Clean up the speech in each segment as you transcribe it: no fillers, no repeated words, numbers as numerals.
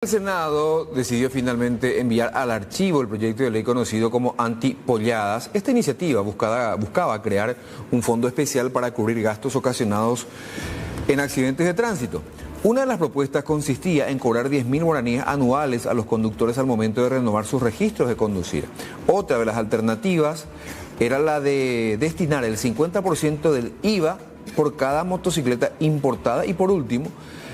El Senado decidió finalmente enviar al archivo el proyecto de ley conocido como Antipolladas. Esta iniciativa buscaba crear un fondo especial para cubrir gastos ocasionados en accidentes de tránsito. Una de las propuestas consistía en cobrar 10.000 guaraníes anuales a los conductores al momento de renovar sus registros de conducir. Otra de las alternativas era la de destinar el 50% del IVA por cada motocicleta importada y, por último,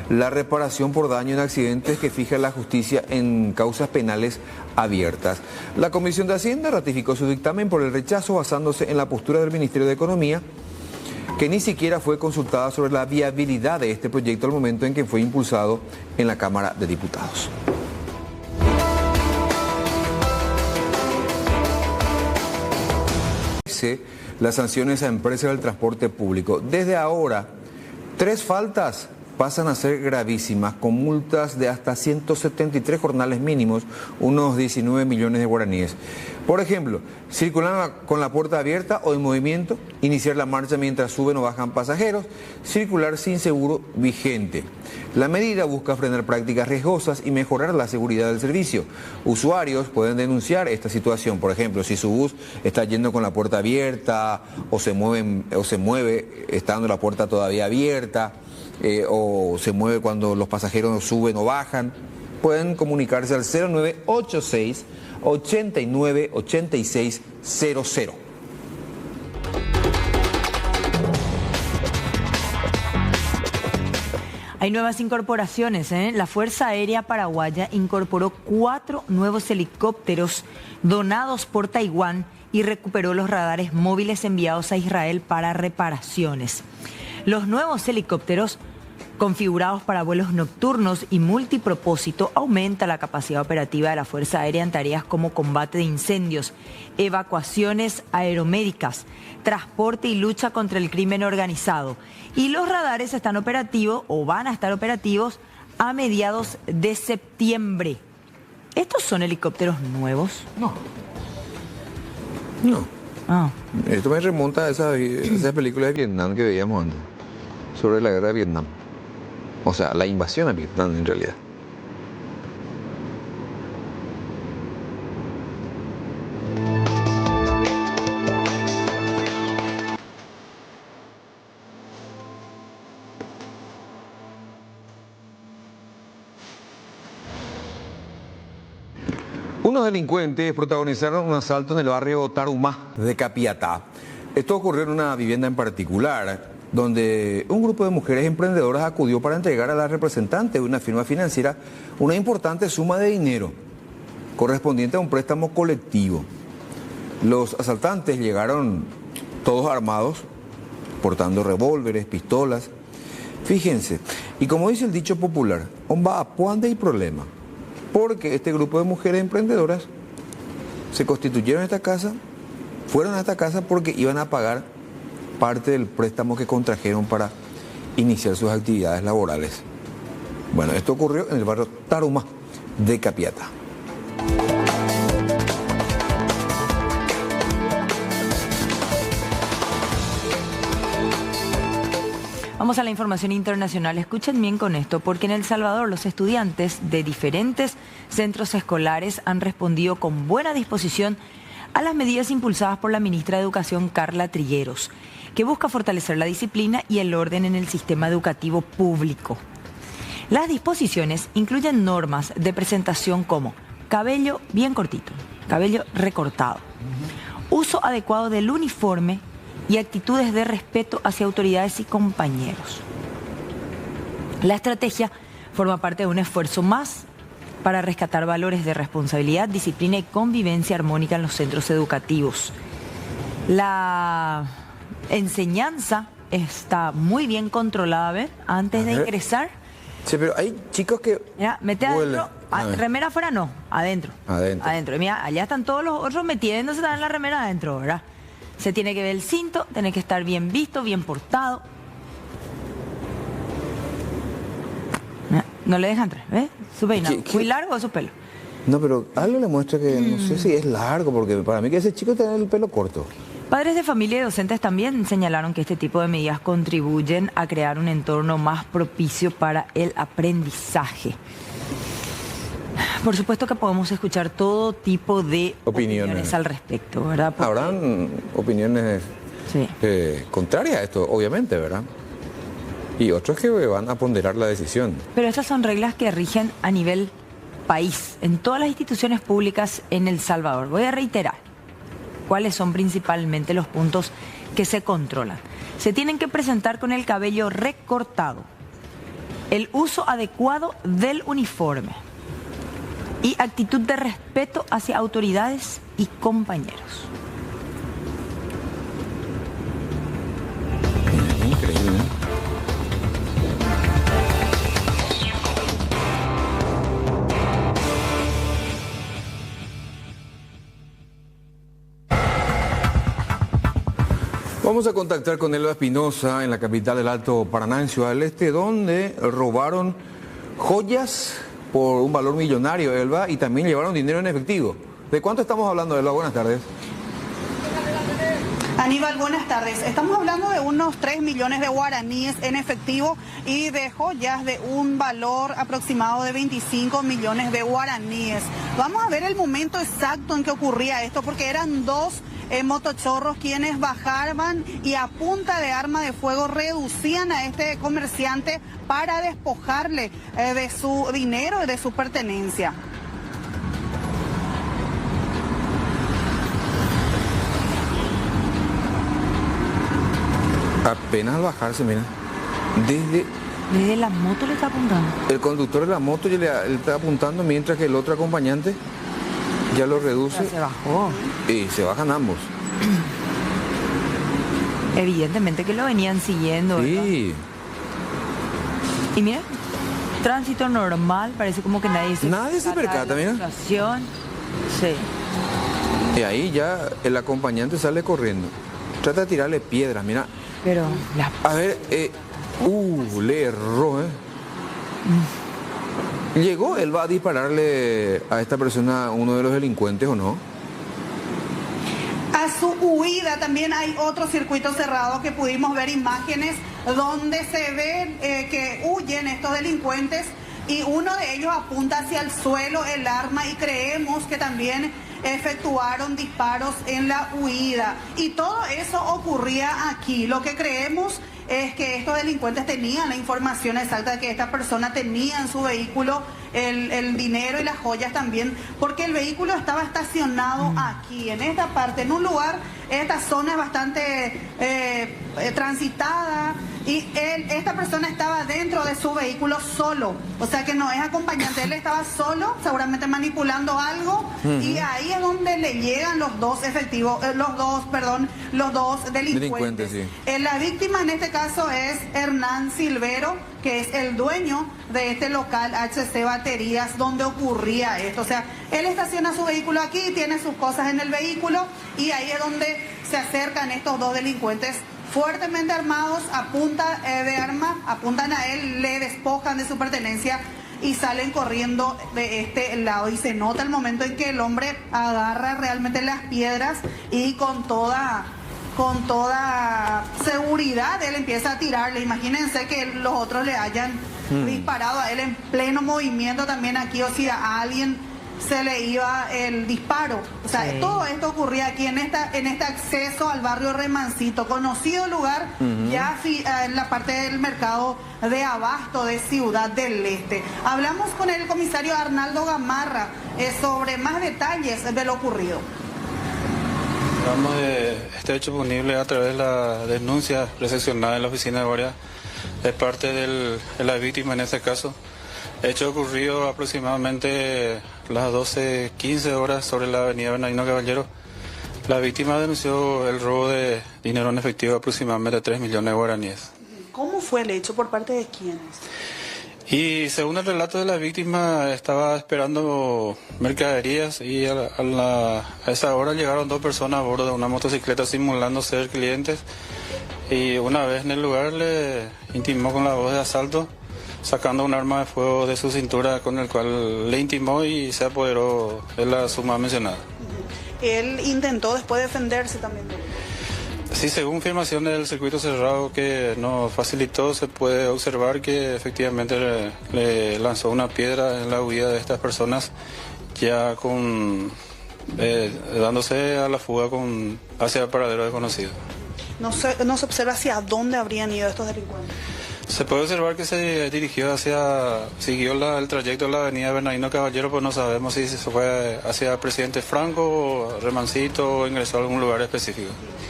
la reparación por daño en accidentes que fija la justicia en causas penales abiertas. La Comisión de Hacienda ratificó su dictamen por el rechazo basándose en la postura del Ministerio de Economía, que ni siquiera fue consultada sobre la viabilidad de este proyecto al momento en que fue impulsado en la Cámara de Diputados. Las sanciones a empresas del transporte público. Desde ahora, 3 faltas pasan a ser gravísimas, con multas de hasta 173 jornales mínimos, unos 19 millones de guaraníes. Por ejemplo, circular con la puerta abierta o en movimiento, iniciar la marcha mientras suben o bajan pasajeros, circular sin seguro vigente. La medida busca frenar prácticas riesgosas y mejorar la seguridad del servicio. Usuarios pueden denunciar esta situación, por ejemplo, si su bus está yendo con la puerta abierta o se mueve estando la puerta todavía abierta. O se mueve cuando los pasajeros suben o bajan, pueden comunicarse al 0986 89 86 00. Hay nuevas incorporaciones, ¿eh? La Fuerza Aérea Paraguaya incorporó 4 nuevos helicópteros donados por Taiwán y recuperó los radares móviles enviados a Israel para reparaciones. Los nuevos helicópteros, configurados para vuelos nocturnos y multipropósito, aumenta la capacidad operativa de la Fuerza Aérea en tareas como combate de incendios, evacuaciones aeromédicas, transporte y lucha contra el crimen organizado. Y los radares están operativos o van a estar operativos a mediados de septiembre. ¿Estos son helicópteros nuevos? No. Esto me remonta a esa película de Vietnam que veíamos antes, sobre la guerra de Vietnam. O sea, la invasión a Vietnam en realidad. Unos delincuentes protagonizaron un asalto en el barrio Tarumá de Capiatá. Esto ocurrió en una vivienda en particular, donde un grupo de mujeres emprendedoras acudió para entregar a la representante de una firma financiera una importante suma de dinero correspondiente a un préstamo colectivo. Los asaltantes llegaron todos armados, portando revólveres, pistolas. Fíjense, y como dice el dicho popular, "Omba apuande y problema", porque este grupo de mujeres emprendedoras se constituyeron en esta casa, fueron a esta casa porque iban a pagar parte del préstamo que contrajeron para iniciar sus actividades laborales. Bueno, esto ocurrió en el barrio Tarumá de Capiatá. Vamos a la información internacional. Escuchen bien con esto, porque en El Salvador los estudiantes de diferentes centros escolares han respondido con buena disposición a las medidas impulsadas por la ministra de Educación, Carla Trigueros, que busca fortalecer la disciplina y el orden en el sistema educativo público. Las disposiciones incluyen normas de presentación como cabello bien cortito, cabello recortado, uso adecuado del uniforme y actitudes de respeto hacia autoridades y compañeros. La estrategia forma parte de un esfuerzo más para rescatar valores de responsabilidad, disciplina y convivencia armónica en los centros educativos. La enseñanza está muy bien controlada, ¿ves? Antes de ingresar. Sí, pero hay chicos que... Mira, mete adentro. Remera afuera no, adentro. Adentro. Mira, allá están todos los otros metiéndose en la remera adentro, ¿verdad? Se tiene que ver el cinto, tiene que estar bien visto, bien portado. No le dejan entrar, ¿ves? Su peinado. ¿Muy largo o su pelo? No, pero algo le muestra que no sé si es largo, porque para mí que ese chico tiene el pelo corto. Padres de familia y docentes también señalaron que este tipo de medidas contribuyen a crear un entorno más propicio para el aprendizaje. Por supuesto que podemos escuchar todo tipo de opiniones al respecto, ¿verdad? Porque habrán opiniones sí. Contrarias a esto, obviamente, ¿verdad? Y otros que van a ponderar la decisión. Pero estas son reglas que rigen a nivel país, en todas las instituciones públicas en El Salvador. Voy a reiterar cuáles son principalmente los puntos que se controlan. Se tienen que presentar con el cabello recortado, el uso adecuado del uniforme y actitud de respeto hacia autoridades y compañeros. Increíble, ¿eh? Vamos a contactar con Elba Espinosa en la capital del Alto Paraná, en Ciudad del Este, donde robaron joyas por un valor millonario, Elba, y también llevaron dinero en efectivo. ¿De cuánto estamos hablando, Elba? Buenas tardes. Aníbal, buenas tardes. Estamos hablando de unos 3 millones de guaraníes en efectivo y de joyas de un valor aproximado de 25 millones de guaraníes. Vamos a ver el momento exacto en que ocurría esto, porque eran dos motochorros quienes bajaban y a punta de arma de fuego reducían a este comerciante para despojarle de su dinero y de su pertenencia. Apenas al bajarse, mira, Desde la moto le está apuntando. el conductor de la moto ya le está apuntando, mientras que el otro acompañante ya lo reduce. Ya se bajó. Y se bajan ambos. Evidentemente que lo venían siguiendo, ¿verdad? Sí. Y mira, tránsito normal, parece como que nadie se percata, de la mira. situación. Sí. Y ahí ya el acompañante sale corriendo. Trata de tirarle piedras, mira. Pero A ver, le erró, ¿eh? ¿Llegó? ¿Él va a dispararle a esta persona, uno de los delincuentes, o no? A su huida también hay otro circuito cerrado que pudimos ver imágenes donde se ve que huyen estos delincuentes y uno de ellos apunta hacia el suelo el arma y creemos que también efectuaron disparos en la huida. Y todo eso ocurría aquí. Lo que creemos es que estos delincuentes tenían la información exacta de que esta persona tenía en su vehículo el dinero y las joyas también, porque el vehículo estaba estacionado aquí, en esta parte, en un lugar, esta zona es bastante transitada, y esta persona estaba dentro de su vehículo solo, o sea que no es acompañante, él estaba solo, seguramente manipulando algo, y ahí es donde le llegan los dos delincuentes. Sí. La víctima en este caso es Hernán Silvero, que es el dueño de este local HC Baterías donde ocurría esto. O sea, él estaciona su vehículo aquí, tiene sus cosas en el vehículo y ahí es donde se acercan estos dos delincuentes fuertemente armados, a punta de arma, apuntan a él, le despojan de su pertenencia y salen corriendo de este lado. Y se nota el momento en que el hombre agarra realmente las piedras y con toda seguridad él empieza a tirarle. Imagínense que los otros le hayan disparado a él en pleno movimiento también aquí, o si a alguien se le iba el disparo. O sea, sí. Todo esto ocurría aquí en este acceso al barrio Remancito, conocido lugar ya en la parte del mercado de abasto de Ciudad del Este. Hablamos con el comisario Arnaldo Gamarra sobre más detalles de lo ocurrido. Hablamos de este hecho punible a través de la denuncia recepcionada en la oficina de guardia de parte de la víctima en este caso. Hecho ocurrido aproximadamente las 12:15 horas sobre la avenida Bernardino Caballero. La víctima denunció el robo de dinero en efectivo aproximadamente 3 millones de guaraníes. ¿Cómo fue el hecho? ¿Por parte de quiénes? Y según el relato de la víctima, estaba esperando mercaderías y a esa hora llegaron dos personas a bordo de una motocicleta simulando ser clientes, y una vez en el lugar le intimó con la voz de asalto, sacando un arma de fuego de su cintura, con el cual le intimó y se apoderó de la suma mencionada. Él intentó después defenderse también. Sí, según información del circuito cerrado que nos facilitó, se puede observar que efectivamente le lanzó una piedra en la huida de estas personas, ya con dándose a la fuga hacia el paradero desconocido. No se observa hacia dónde habrían ido estos delincuentes. Se puede observar que se dirigió siguió el trayecto de la avenida Bernardino Caballero, pues no sabemos si se fue hacia Presidente Franco, Remancito, o ingresó a algún lugar específico.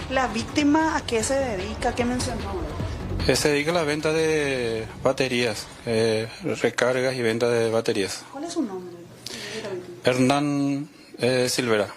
¿La víctima a qué se dedica? ¿Qué mencionó? Se dedica a la venta de baterías, recargas y venta de baterías. ¿Cuál es su nombre? Hernán Silvera.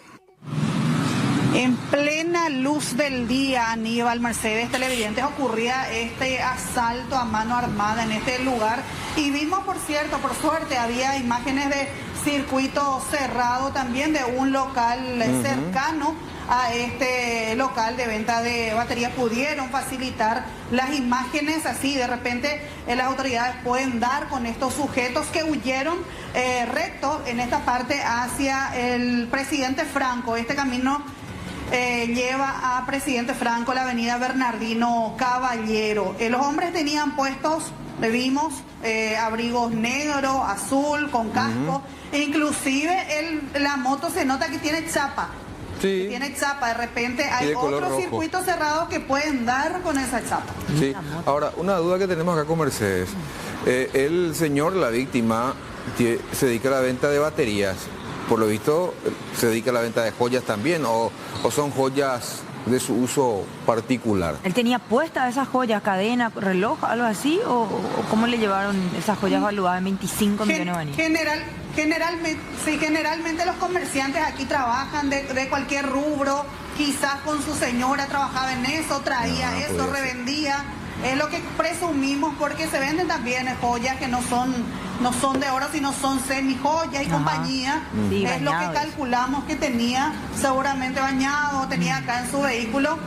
En plena luz del día, Aníbal, Mercedes, televidentes, ocurría este asalto a mano armada en este lugar. Y vimos, por cierto, por suerte, había imágenes de circuito cerrado también de un local cercano a este local de venta de baterías. Pudieron facilitar las imágenes así, de repente las autoridades pueden dar con estos sujetos que huyeron recto en esta parte hacia el Presidente Franco. Este camino lleva a Presidente Franco la avenida Bernardino Caballero. Los hombres tenían puestos, vimos, abrigos negro, azul, con casco, e inclusive la moto se nota que tiene chapa. Sí. Tiene chapa, de repente hay otros rojo. circuitos cerrados que pueden dar con esa chapa. Sí. Ahora, una duda que tenemos acá con Mercedes. El señor, la víctima, se dedica a la venta de baterías. Por lo visto, se dedica a la venta de joyas también, o son joyas de su uso particular. ¿Él tenía puestas esas joyas, cadena, reloj, algo así? ¿O cómo le llevaron esas joyas valuadas en 25 millones de guaraníes? Generalmente los comerciantes aquí trabajan de cualquier rubro, quizás con su señora trabajaba en eso, traía eso, revendía. Es lo que presumimos, porque se venden también joyas que no son de oro, sino son semijoyas y compañía. Sí, es lo que calculamos que tenía, seguramente bañado, tenía acá en su vehículo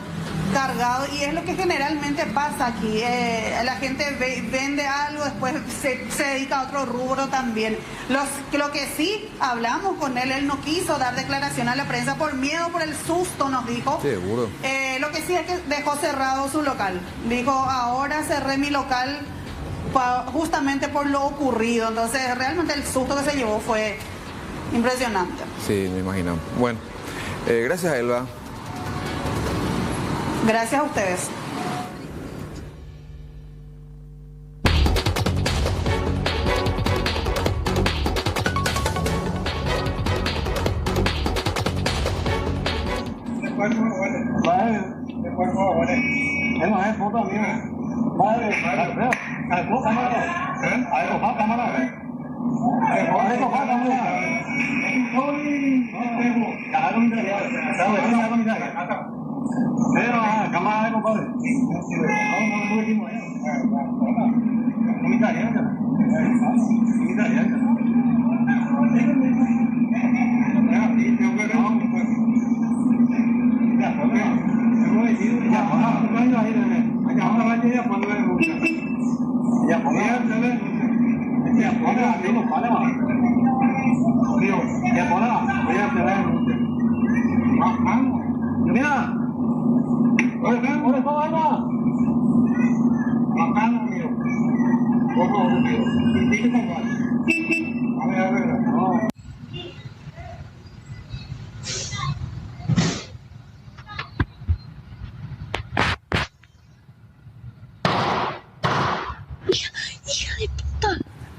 cargado, y es lo que generalmente pasa aquí. La gente vende algo, después se dedica a otro rubro también. Lo que sí hablamos con él no quiso dar declaración a la prensa por miedo, por el susto, nos dijo. Seguro. Lo que sí es que dejó cerrado su local. Dijo, ahora cerré mi local justamente por lo ocurrido. Entonces realmente el susto que se llevó fue impresionante. Sí, me imagino. Bueno, gracias, Elba. Gracias a ustedes.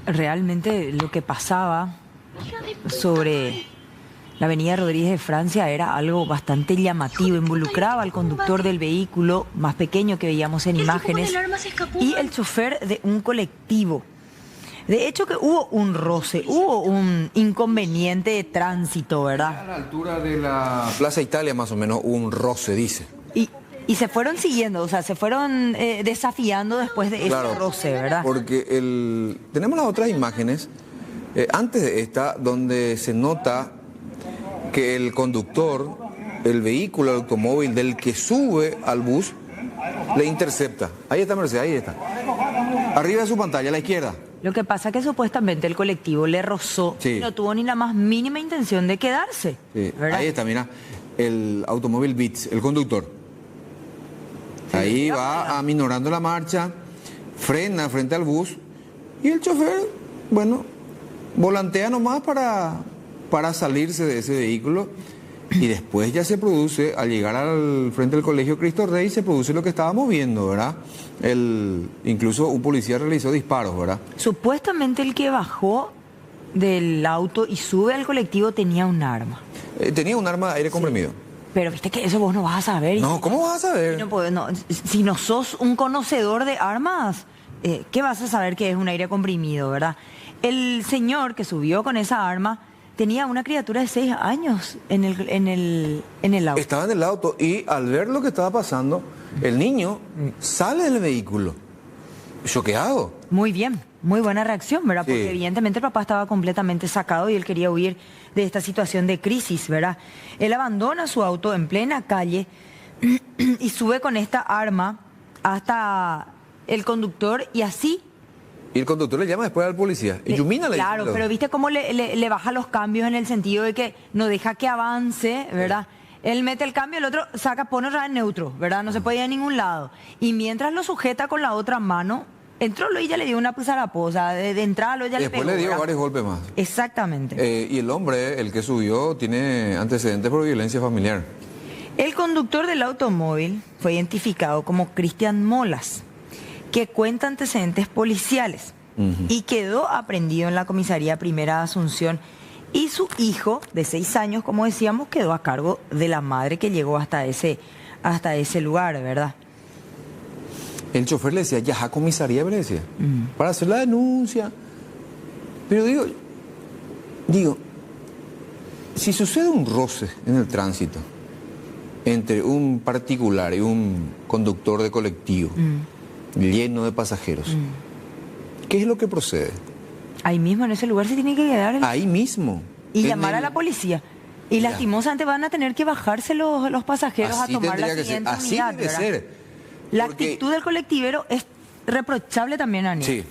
Realmente lo que pasaba sobre la avenida Rodríguez de Francia era algo bastante llamativo. Involucraba al conductor del vehículo más pequeño que veíamos en imágenes y el chofer de un colectivo. De hecho que hubo un roce, hubo un inconveniente de tránsito, ¿verdad? A la altura de la Plaza Italia, más o menos, un roce, dice. Y se fueron siguiendo, o sea, se fueron desafiando después de ese roce, ¿verdad? Porque tenemos las otras imágenes, antes de esta, donde se nota que el conductor, el vehículo, el automóvil del que sube al bus, le intercepta. Ahí está Mercedes, ahí está. Arriba de su pantalla, a la izquierda. Lo que pasa es que supuestamente el colectivo le rozó y no tuvo ni la más mínima intención de quedarse. Sí. Ahí está, mira, el automóvil Beats, el conductor. Ahí va aminorando la marcha, frena frente al bus y el chofer, bueno, volantea nomás para salirse de ese vehículo. Y después ya se produce, al llegar al frente del Colegio Cristo Rey, se produce lo que estábamos viendo, ¿verdad? Incluso un policía realizó disparos, ¿verdad? Supuestamente el que bajó del auto y sube al colectivo tenía un arma. Tenía un arma de aire comprimido. Pero viste que eso vos no vas a saber. No, ¿cómo vas a saber? Si no sos un conocedor de armas, ¿qué vas a saber que es un aire comprimido, verdad? El señor que subió con esa arma tenía una criatura de 6 años en el auto. Estaba en el auto y al ver lo que estaba pasando, el niño sale del vehículo, choqueado. Muy bien, muy buena reacción, ¿verdad? Porque Sí. evidentemente el papá estaba completamente sacado y él quería huir de esta situación de crisis, ¿verdad? Él abandona su auto en plena calle y sube con esta arma hasta el conductor y así... Y el conductor le llama después al policía. Y Yumina le Claro, dice, pero viste cómo le baja los cambios en el sentido de que no deja que avance, ¿verdad? Él mete el cambio, el otro pone otra vez neutro, ¿verdad? No se puede ir a ningún lado. Y mientras lo sujeta con la otra mano, entró y ya le dio una zaraposa. De entrada lo ya le pegó. Después le dio ¿verdad? varios golpes más. Exactamente. Y el hombre, el que subió, tiene antecedentes por violencia familiar. El conductor del automóvil fue identificado como Cristian Molas, que cuenta antecedentes policiales y quedó aprehendido en la comisaría primera de Asunción. Y su hijo, de 6 años, como decíamos, quedó a cargo de la madre que llegó hasta ese lugar, ¿verdad? El chofer le decía, ya a comisaría, le decía, para hacer la denuncia. Pero digo, si sucede un roce en el tránsito entre un particular y un conductor de colectivo lleno de pasajeros, ¿qué es lo que procede? Ahí mismo, en ese lugar, se tiene que quedar Ahí mismo. y llamar a la policía. Y Ya. lastimosamente van a tener que bajarse los pasajeros Así a tomar la tendría que ser. siguiente Así unidad, debe ¿verdad? ser. La Porque- actitud del colectivero es reprochable también, Ani. Sí.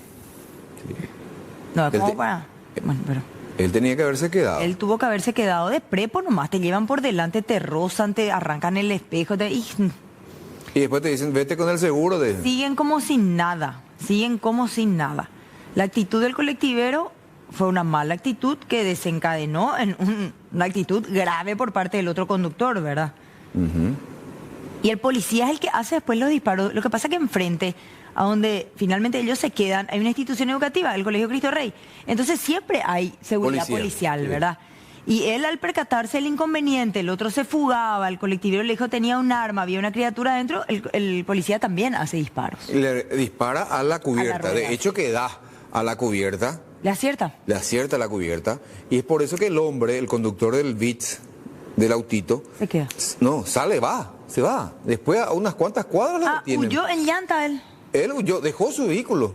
No, es Él como te- para... Bueno, pero... Él tenía que haberse quedado. Él tuvo que haberse quedado de prepo nomás, te llevan por delante, te rozan, te arrancan el espejo, Y después te dicen, vete con el seguro de... siguen como sin nada, siguen como sin nada. La actitud del colectivero fue una mala actitud que desencadenó en una actitud grave por parte del otro conductor, ¿verdad? Y el policía es el que hace después los disparos. Lo que pasa es que enfrente, a donde finalmente ellos se quedan, hay una institución educativa, el Colegio Cristo Rey. Entonces siempre hay seguridad Policía, policial, sí. ¿verdad? Y él, al percatarse del inconveniente, el otro se fugaba, el colectivero le dijo tenía un arma, había una criatura adentro, el policía también hace disparos. Le dispara a la cubierta. rueda. De hecho, que da a la cubierta, ¿Le acierta? le acierta a la cubierta. Y es por eso que el hombre, el conductor del Vitz, del autito, Se queda. no, se va. Después a unas cuantas cuadras lo detienen. Huyó en llanta él. Él huyó, dejó su vehículo.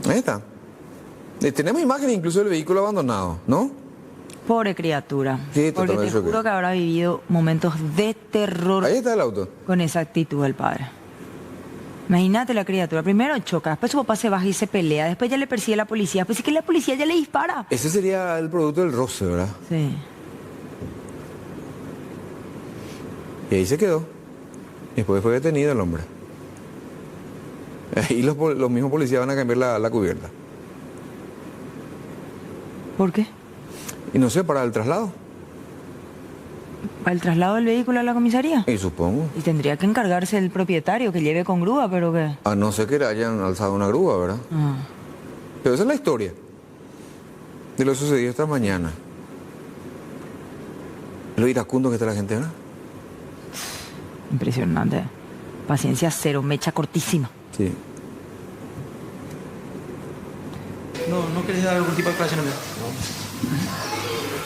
Ahí está. Tenemos imágenes incluso del vehículo abandonado, ¿no? Pobre criatura. Sí, porque totalmente te juro choqueado. que habrá vivido momentos de terror Ahí está el auto. con esa actitud del padre. Imagínate la criatura. Primero choca, después su papá se baja y se pelea, después ya le persigue la policía, después sí que la policía ya le dispara. Ese sería el producto del roce, ¿verdad? Sí. Y ahí se quedó. Después fue detenido el hombre. Ahí los mismos policías van a cambiar la cubierta. ¿Por qué? Y no sé, para el traslado. ¿Para el traslado del vehículo a la comisaría? Y supongo. Y tendría que encargarse el propietario que lleve con grúa, pero que... A no ser que le hayan alzado una grúa, ¿verdad? Ah. Pero esa es la historia de lo sucedido esta mañana. Lo iracundo que está la gente, ¿verdad? Impresionante. Paciencia cero, mecha cortísima. Sí. No querés dar algún tipo de aclaración, amigo.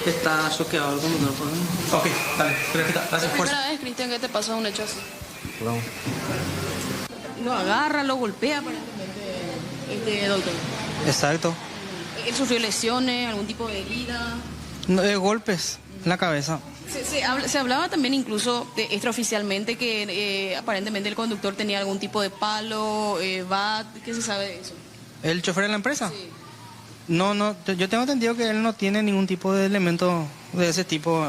Está choqueado el conductor por mí. Ok, dale, gracias, fuerza. Primera vez, Cristian, que te pasa un hecho así. Lo agarra, lo golpea aparentemente este doctor. Exacto. ¿Él sufrió lesiones, algún tipo de herida? No, golpes en la cabeza. Se hablaba también incluso extraoficialmente que aparentemente el conductor tenía algún tipo de palo, bat. ¿Qué se sabe de eso? ¿El chofer de la empresa? Sí. No, yo tengo entendido que él no tiene ningún tipo de elemento de ese tipo.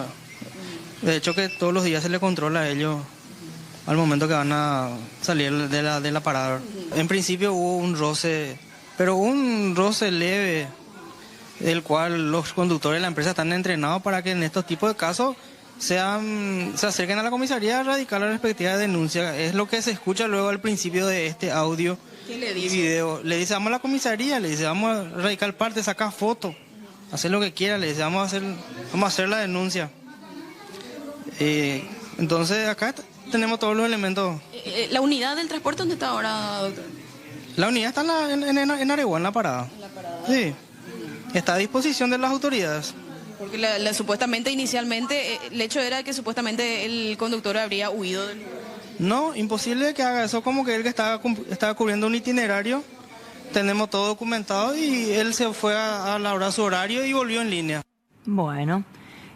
De hecho que todos los días se le controla a ellos al momento que van a salir de la parada. En principio hubo un roce, pero un roce leve, el cual los conductores de la empresa están entrenados para que en estos tipos de casos se acerquen a la comisaría a radicar la respectiva denuncia. Es lo que se escucha luego al principio de este audio ¿Qué le y dice? video. Le dice, vamos a la comisaría, le dice, vamos a radicar parte, sacar foto, hacer lo que quiera, le dice, vamos a hacer la denuncia. Entonces acá tenemos todos los elementos. ¿La unidad del transporte dónde está ahora, doctor? La unidad está en Areguá, en la parada. Sí, está a disposición de las autoridades. Porque supuestamente inicialmente el hecho era que supuestamente el conductor habría huido del lugar. No, imposible que haga eso, como que él que estaba cubriendo un itinerario. Tenemos todo documentado y él se fue a la hora de su horario y volvió en línea. Bueno,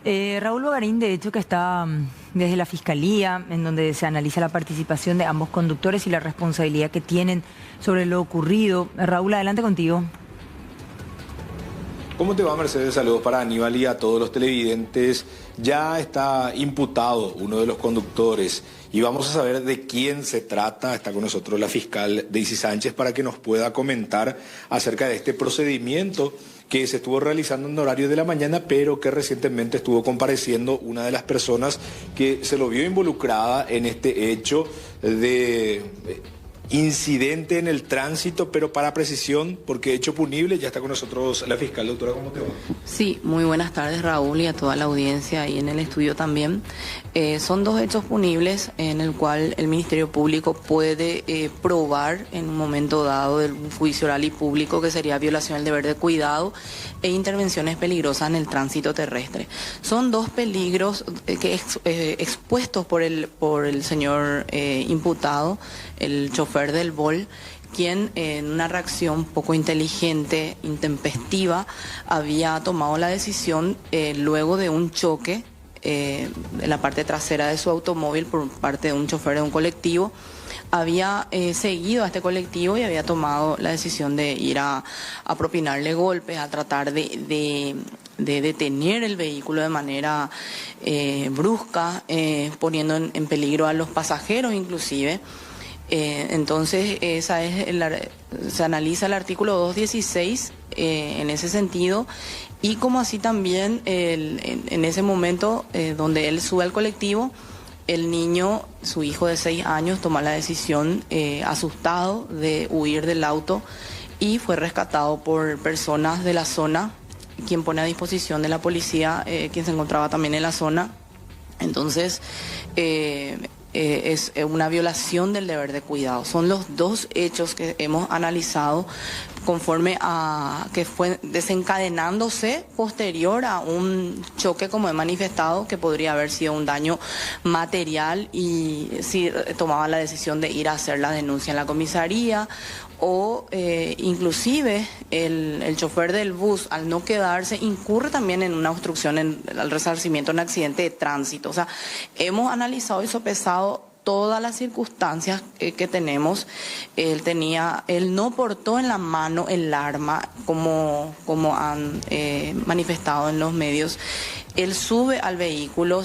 Raúl Bogarín, de hecho, que está desde la Fiscalía, en donde se analiza la participación de ambos conductores y la responsabilidad que tienen sobre lo ocurrido. Raúl, adelante contigo. ¿Cómo te va, Mercedes? Saludos para Aníbal y a todos los televidentes. Ya está imputado uno de los conductores y vamos a saber de quién se trata. Está con nosotros la fiscal Daisy Sánchez para que nos pueda comentar acerca de este procedimiento que se estuvo realizando en horario de la mañana, pero que recientemente estuvo compareciendo una de las personas que se lo vio involucrada en este hecho de incidente en el tránsito, pero para precisión, porque hecho punible. Ya está con nosotros la fiscal. Doctora, ¿cómo te va? Sí, muy buenas tardes, Raúl, y a toda la audiencia y en el estudio también. Son dos hechos punibles en el cual el Ministerio Público puede probar en un momento dado del juicio oral y público, que sería violación del deber de cuidado e intervenciones peligrosas en el tránsito terrestre. Son dos peligros que expuestos por el señor imputado, el chofer del Vol, quien en una reacción poco inteligente, intempestiva, había tomado la decisión luego de un choque en la parte trasera de su automóvil por parte de un chofer de un colectivo. Había seguido a este colectivo y había tomado la decisión de ir a propinarle golpes, a tratar de detener el vehículo de manera brusca, poniendo en peligro a los pasajeros inclusive. Entonces se analiza el artículo 216 en ese sentido, y como así también en ese momento donde él sube al colectivo, el niño, su hijo de 6 años, toma la decisión asustado de huir del auto y fue rescatado por personas de la zona, quien pone a disposición de la policía, quien se encontraba también en la zona. Entonces es una violación del deber de cuidado. Son los dos hechos que hemos analizado conforme a que fue desencadenándose posterior a un choque, como he manifestado, que podría haber sido un daño material, y si tomaba la decisión de ir a hacer la denuncia en la comisaría, o inclusive el chofer del bus, al no quedarse, incurre también en una obstrucción al resarcimiento en accidente de tránsito. O sea, hemos analizado y sopesado todas las circunstancias que tenemos. Él no portó en la mano el arma como han manifestado en los medios. Él sube al vehículo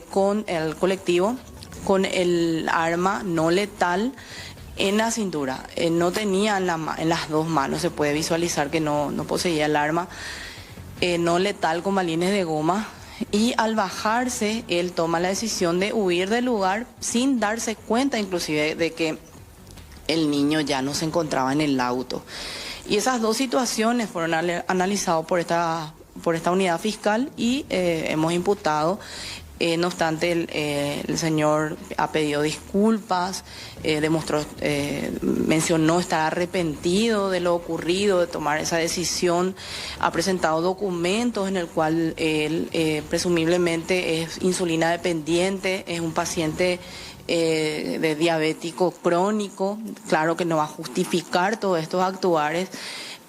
con el colectivo, con el arma no letal en la cintura. No tenía en las dos manos, se puede visualizar que no poseía el arma no letal con balines de goma. Y al bajarse, él toma la decisión de huir del lugar sin darse cuenta inclusive de que el niño ya no se encontraba en el auto. Y esas dos situaciones fueron analizadas por esta unidad fiscal y hemos imputado. No obstante, el señor ha pedido disculpas, mencionó estar arrepentido de lo ocurrido, de tomar esa decisión, ha presentado documentos en el cual él presumiblemente es insulina dependiente, es un paciente de diabético crónico. Claro que no va a justificar todos estos actuares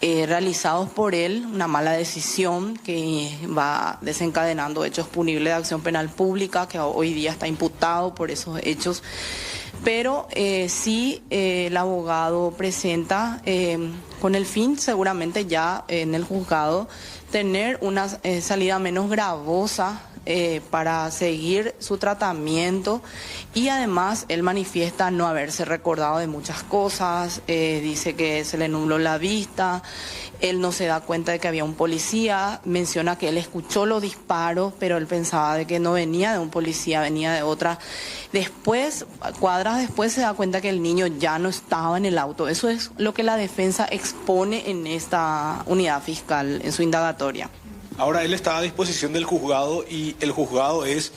realizados por él, una mala decisión que va desencadenando hechos punibles de acción penal pública, que hoy día está imputado por esos hechos. Pero sí el abogado presenta con el fin seguramente ya en el juzgado tener una salida menos gravosa para seguir su tratamiento, y además él manifiesta no haberse recordado de muchas cosas, dice que se le nubló la vista, él no se da cuenta de que había un policía, menciona que él escuchó los disparos, pero él pensaba de que no venía de un policía, venía de otra. Después, cuadras después, se da cuenta que el niño ya no estaba en el auto. Eso es lo que la defensa expone en esta unidad fiscal, en su indagatoria. Ahora él está a disposición del juzgado y el juzgado es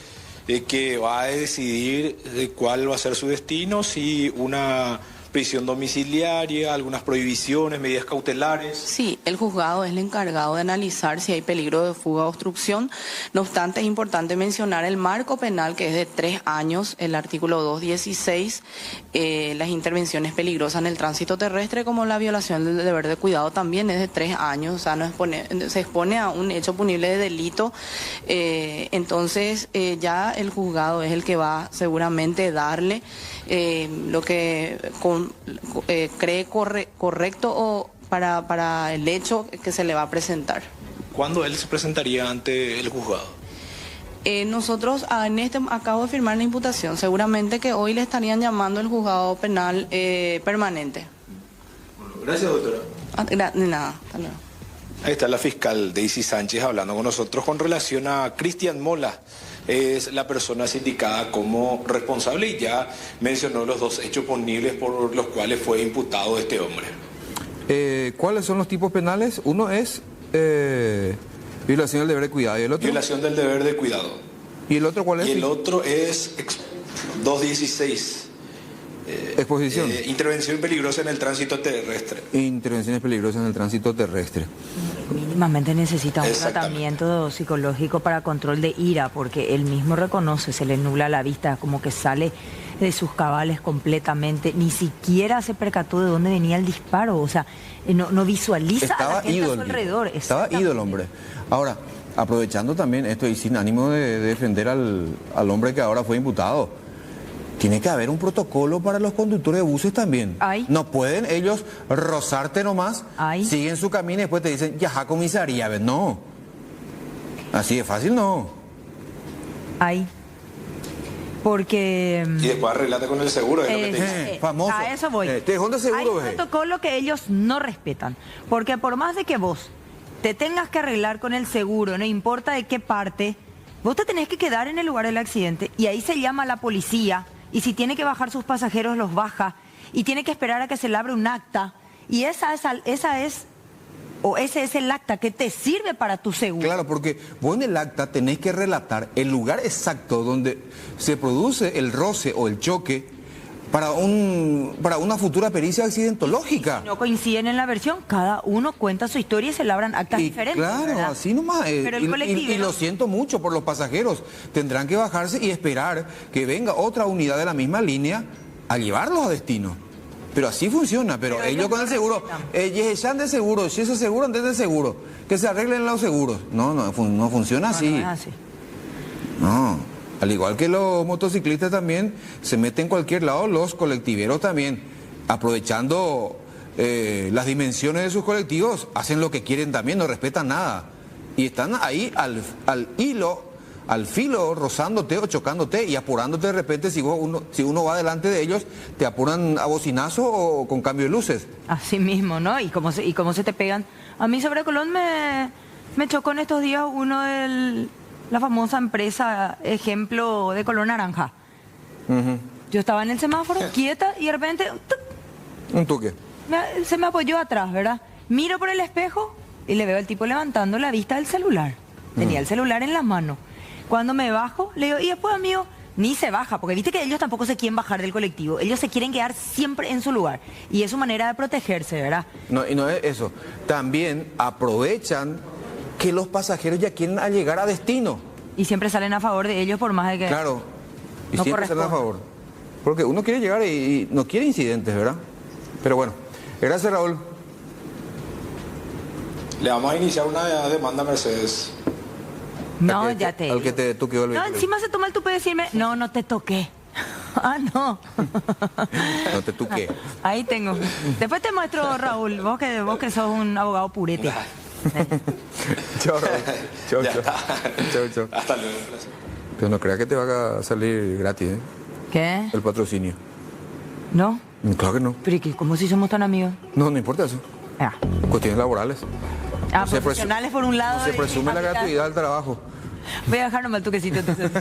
que va a decidir de cuál va a ser su destino, si una prisión domiciliaria, algunas prohibiciones, medidas cautelares. Sí, el juzgado es el encargado de analizar si hay peligro de fuga o obstrucción. No obstante, es importante mencionar el marco penal, que es de 3 años, el artículo 216, las intervenciones peligrosas en el tránsito terrestre, como la violación del deber de cuidado, también es de 3 años, o sea, se expone a un hecho punible de delito. Entonces, ya el juzgado es el que va seguramente darle lo que cree correcto o para el hecho que se le va a presentar. ¿Cuándo él se presentaría ante el juzgado? Nosotros acabo de firmar la imputación, seguramente que hoy le estarían llamando el juzgado penal permanente. Bueno, gracias, doctora. De nada, hasta luego. Ahí está la fiscal Daisy Sánchez hablando con nosotros con relación a Cristian Mola. Es la persona sindicada como responsable y ya mencionó los 2 hechos punibles por los cuales fue imputado este hombre. ¿Cuáles son los tipos penales? Uno es violación del deber de cuidado. ¿Y el otro? Violación del deber de cuidado. ¿Y el otro cuál es? Y el otro es 216. Exposición. Intervención peligrosa en el tránsito terrestre. Intervenciones peligrosas en el tránsito terrestre. Mínimamente necesita un tratamiento psicológico para control de ira, porque él mismo reconoce, se le nubla la vista, como que sale de sus cabales completamente, ni siquiera se percató de dónde venía el disparo, o sea, no visualiza a la gente a su alrededor. Estaba ido el hombre. Ahora, aprovechando también esto y sin ánimo de defender al hombre que ahora fue imputado, tiene que haber un protocolo para los conductores de buses también. Ay. No pueden ellos rozarte nomás, siguen su camino y después te dicen, ya, comisaría, ¿ves? No. Así de fácil no. Ay. Porque... Y después arreglate con el seguro, es lo que te dicen. Famoso. A eso voy. Te dejó de seguro, hay un protocolo que ellos no respetan. Porque por más de que vos te tengas que arreglar con el seguro, no importa de qué parte, vos te tenés que quedar en el lugar del accidente y ahí se llama a la policía. Y si tiene que bajar sus pasajeros, los baja. Y tiene que esperar a que se le abra un acta. Y ese es el acta que te sirve para tu seguro. Claro, porque vos en el acta tenés que relatar el lugar exacto donde se produce el roce o el choque para una futura pericia accidentológica. Si no coinciden en la versión, cada uno cuenta su historia y se labran actas diferentes. Claro, ¿verdad? así nomás. Pero el colectivo... y lo siento mucho por los pasajeros. Tendrán que bajarse y esperar que venga otra unidad de la misma línea a llevarlos a destino. Pero así funciona. Pero ellos con el seguro, ya de seguro, si ese seguro, antes de seguro, que se arreglen los seguros. No funciona así. No es así. No. Al igual que los motociclistas también se meten en cualquier lado, los colectiveros también, aprovechando las dimensiones de sus colectivos, hacen lo que quieren también, no respetan nada. Y están ahí al filo, rozándote o chocándote y apurándote de repente. Si uno va delante de ellos, te apuran a bocinazo o con cambio de luces. Así mismo, ¿no? Y cómo se te pegan. A mí sobre Colón me chocó en estos días uno del... la famosa empresa ejemplo de color naranja. Yo estaba en el semáforo, quieta, y de repente... Un toque. Se me apoyó atrás, ¿verdad? Miro por el espejo y le veo al tipo levantando la vista del celular. Tenía el celular en la mano. Cuando me bajo, le digo, y después, amigo, ni se baja, porque viste que ellos tampoco se quieren bajar del colectivo. Ellos se quieren quedar siempre en su lugar. Y es su manera de protegerse, ¿verdad? No, y no es eso. También aprovechan que los pasajeros ya quieren llegar a destino. Y siempre salen a favor de ellos por más de que... Claro, y no siempre salen a favor. Porque uno quiere llegar y no quiere incidentes, ¿verdad? Pero bueno, gracias, Raúl. Le vamos a iniciar una demanda a Mercedes. No, ya te... Al que te toqué el vehículo. No, encima se toma el tupe de decirme, no te toqué. Ah, no. No te toqué. Ahí tengo. Después te muestro, Raúl, vos que sos un abogado purete. Chao, chao, Ya chao. está. Chao, chao. Hasta luego. Pero no creas que te va a salir gratis, ¿eh? ¿Qué? El patrocinio. ¿No? Claro que no. ¿Pero y qué? ¿Cómo si somos tan amigos? No, no importa eso. Ah, Cuestiones laborales. se profesionales por un lado. No se presume la gratuidad del trabajo. Voy a dejar nomás el toquecito entonces.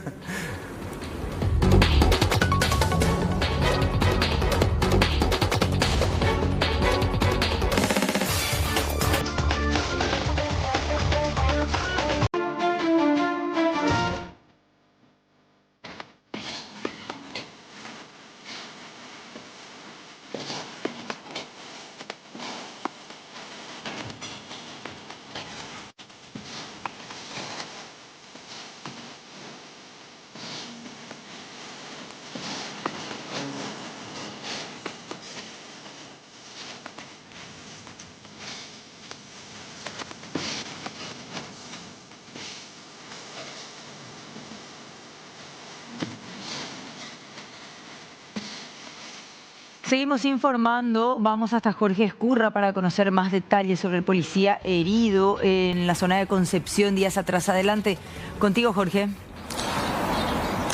Seguimos informando, vamos hasta Jorge Ezcurra para conocer más detalles sobre el policía herido en la zona de Concepción días atrás. Adelante, contigo Jorge.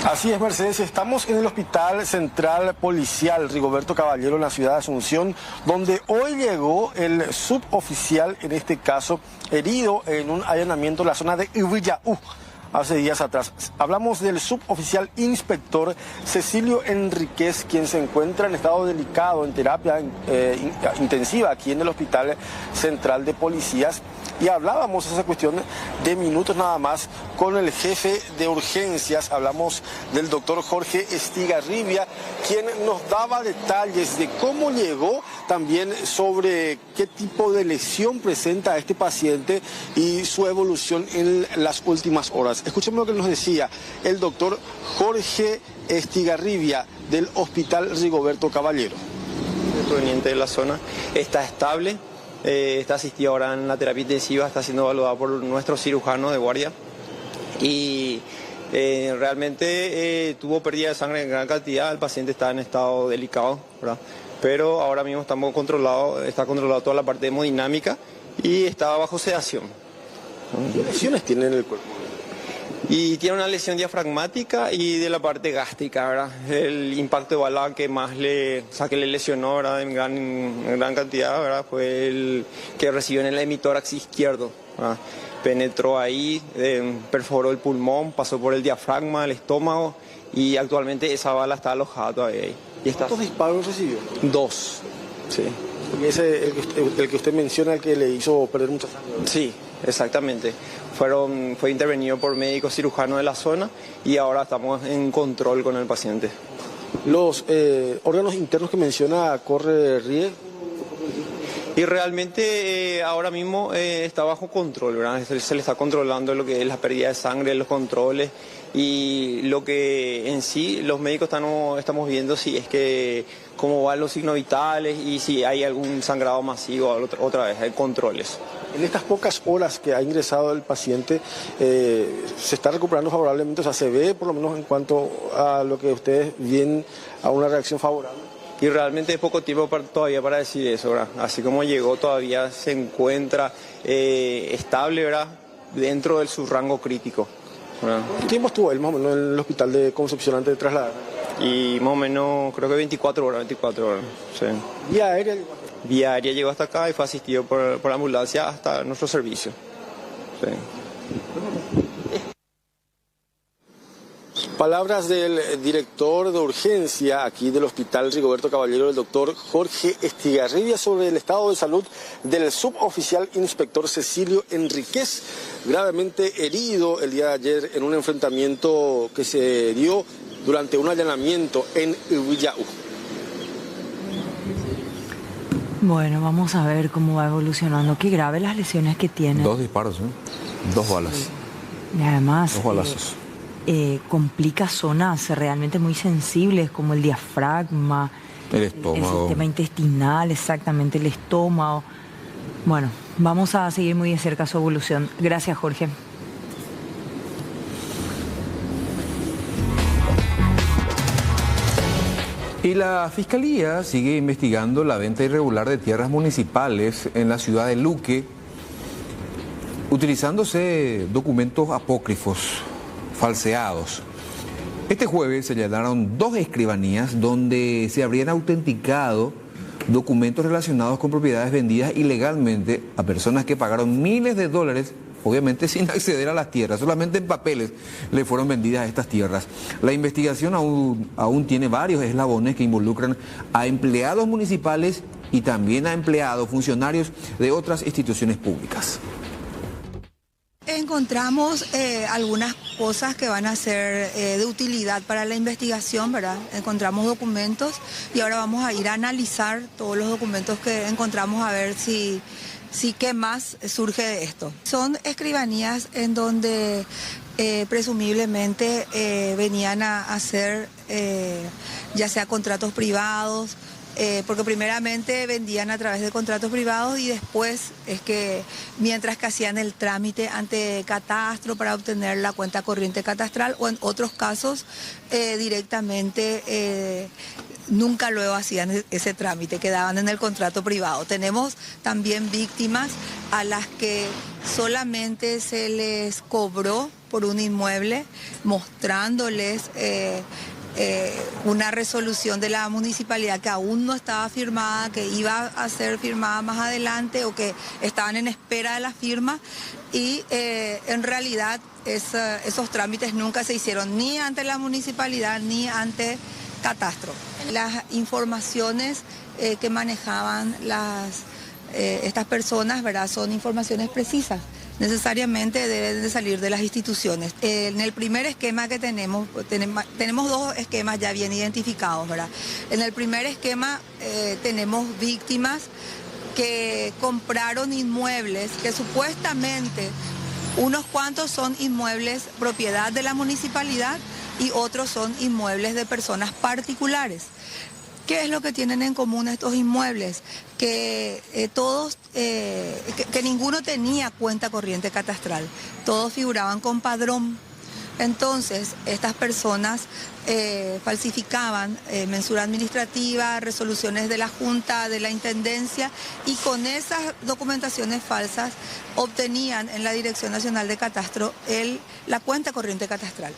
Así es, Mercedes, estamos en el Hospital Central Policial Rigoberto Caballero en la ciudad de Asunción, donde hoy llegó el suboficial, en este caso, herido en un allanamiento en la zona de Iwillaú. Hace días atrás. Hablamos del suboficial inspector Cecilio Enríquez, quien se encuentra en estado delicado en terapia intensiva aquí en el Hospital Central de Policías. Y hablábamos esa cuestión de minutos nada más con el jefe de urgencias. Hablamos del doctor Jorge Estigarribia, quien nos daba detalles de cómo llegó, también sobre qué tipo de lesión presenta este paciente y su evolución en las últimas horas. Escuchemos lo que nos decía el doctor Jorge Estigarribia del Hospital Rigoberto Caballero. Proveniente de la zona, está estable. Está asistido ahora en la terapia intensiva, está siendo evaluado por nuestro cirujano de guardia y realmente tuvo pérdida de sangre en gran cantidad. El paciente está en estado delicado, ¿verdad? Pero ahora mismo está controlado toda la parte hemodinámica y está bajo sedación. ¿Qué lesiones tiene en el cuerpo? Y tiene una lesión diafragmática y de la parte gástrica, ¿verdad? El impacto de bala que más le lesionó, ¿verdad? En gran cantidad, ¿verdad? Fue el que recibió en el hemitórax izquierdo, ¿verdad? Penetró ahí, perforó el pulmón, pasó por el diafragma, el estómago y actualmente esa bala está alojada todavía ahí. ¿Cuántos disparos recibió? 2, sí. ¿Y ese el que usted menciona, el que le hizo perder mucha sangre? Sí, exactamente. Fue intervenido por médicos cirujanos de la zona y ahora estamos en control con el paciente. ¿Los órganos internos que menciona corre riesgo? Y realmente ahora mismo está bajo control, ¿verdad? Se le está controlando lo que es la pérdida de sangre, los controles y lo que en sí los médicos estamos viendo si es que cómo van los signos vitales y si hay algún sangrado masivo, otra vez hay controles. En estas pocas horas que ha ingresado el paciente, ¿se está recuperando favorablemente? O sea, ¿se ve por lo menos en cuanto a lo que ustedes ven a una reacción favorable? Y realmente es poco tiempo todavía para decir eso, ¿verdad? Así como llegó todavía se encuentra estable, ¿verdad? Dentro de su rango crítico, ¿verdad? ¿Qué tiempo estuvo él más o menos en el hospital de Concepción antes de trasladar? Y más o menos creo que 24 horas, sí. ¿Vía aérea? Vía aérea llegó hasta acá y fue asistido por ambulancia hasta nuestro servicio. Sí. Palabras del director de urgencia aquí del Hospital Rigoberto Caballero, el doctor Jorge Estigarribia, sobre el estado de salud del suboficial inspector Cecilio Enríquez, gravemente herido el día de ayer en un enfrentamiento que se dio durante un allanamiento en Iwillaú. Bueno, vamos a ver cómo va evolucionando. Qué graves las lesiones que tiene. 2 disparos, ¿eh? 2 balas. Y además 2 balazos. Complica zonas realmente muy sensibles como el diafragma, el estómago, el sistema intestinal, exactamente, el estómago. Bueno, vamos a seguir muy de cerca su evolución. Gracias, Jorge. Y la Fiscalía sigue investigando la venta irregular de tierras municipales en la ciudad de Luque. utilizándose documentos apócrifos, falseados. Este jueves se allanaron 2 escribanías donde se habrían autenticado documentos relacionados con propiedades vendidas ilegalmente a personas que pagaron miles de dólares, obviamente sin acceder a las tierras, solamente en papeles le fueron vendidas estas tierras. La investigación aún tiene varios eslabones que involucran a empleados municipales y también a empleados, funcionarios de otras instituciones públicas. Encontramos algunas cosas que van a ser de utilidad para la investigación, ¿verdad? Encontramos documentos y ahora vamos a ir a analizar todos los documentos que encontramos a ver si qué más surge de esto. Son escribanías en donde presumiblemente venían a hacer ya sea contratos privados, porque primeramente vendían a través de contratos privados y después es que mientras que hacían el trámite ante Catastro para obtener la cuenta corriente catastral o en otros casos directamente nunca luego hacían ese trámite, quedaban en el contrato privado. Tenemos también víctimas a las que solamente se les cobró por un inmueble mostrándoles una resolución de la municipalidad que aún no estaba firmada, que iba a ser firmada más adelante o que estaban en espera de la firma y en realidad esos trámites nunca se hicieron ni ante la municipalidad ni ante Catastro. Las informaciones que manejaban estas personas, ¿verdad?, son informaciones precisas. Necesariamente deben de salir de las instituciones. En el primer esquema que tenemos 2 esquemas ya bien identificados, ¿verdad? En el primer esquema tenemos víctimas que compraron inmuebles que supuestamente unos cuantos son inmuebles propiedad de la municipalidad y otros son inmuebles de personas particulares. ¿Qué es lo que tienen en común estos inmuebles? Que que ninguno tenía cuenta corriente catastral, todos figuraban con padrón. Entonces, estas personas falsificaban mensura administrativa, resoluciones de la Junta, de la Intendencia, y con esas documentaciones falsas obtenían en la Dirección Nacional de Catastro la cuenta corriente catastral.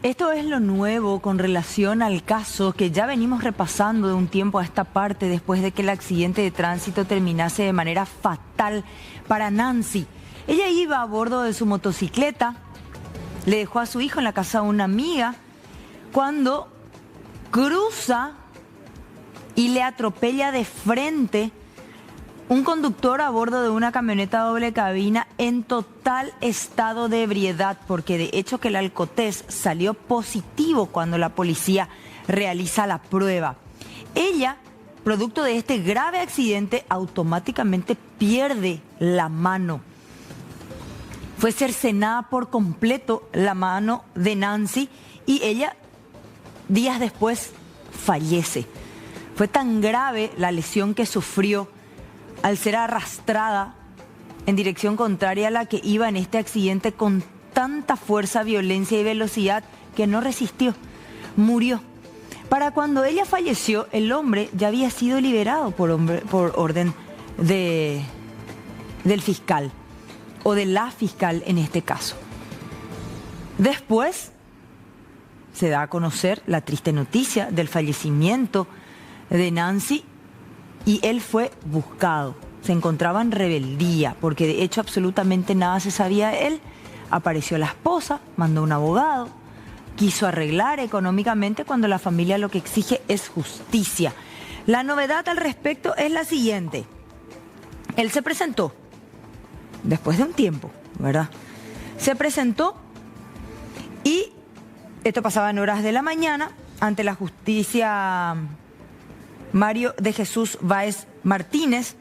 Esto es lo nuevo con relación al caso que ya venimos repasando de un tiempo a esta parte después de que el accidente de tránsito terminase de manera fatal para Nancy. Ella iba a bordo de su motocicleta, le dejó a su hijo en la casa de una amiga cuando cruza y le atropella de frente un conductor a bordo de una camioneta doble cabina en total estado de ebriedad, porque de hecho que el alcotés salió positivo cuando la policía realiza la prueba. Ella, producto de este grave accidente, automáticamente pierde la mano. Fue cercenada por completo la mano de Nancy y ella, días después, fallece. Fue tan grave la lesión que sufrió al ser arrastrada en dirección contraria a la que iba en este accidente con tanta fuerza, violencia y velocidad que no resistió, murió. Para cuando ella falleció, el hombre ya había sido liberado por orden del fiscal, o de la fiscal en este caso. Después se da a conocer la triste noticia del fallecimiento de Nancy y él fue buscado. Se encontraba en rebeldía porque de hecho absolutamente nada se sabía de él. Apareció la esposa, mandó un abogado, quiso arreglar económicamente cuando la familia lo que exige es justicia. La novedad al respecto es la siguiente. Él se presentó después de un tiempo, ¿verdad? Se presentó y esto pasaba en horas de la mañana ante la justicia Mario de Jesús Báez Martínez.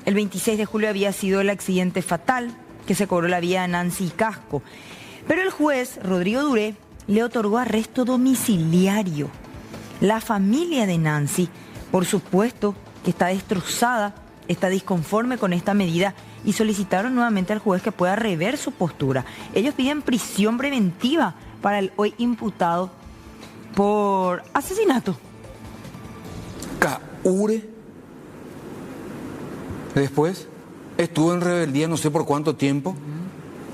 El 26 de julio había sido el accidente fatal que se cobró la vida a Nancy Casco. Pero el juez Rodrigo Duré le otorgó arresto domiciliario. La familia de Nancy, por supuesto, que está destrozada, está disconforme con esta medida y solicitaron nuevamente al juez que pueda rever su postura. Ellos piden prisión preventiva para el hoy imputado por asesinato. Caure. Después, Estuvo en rebeldía no sé por cuánto tiempo.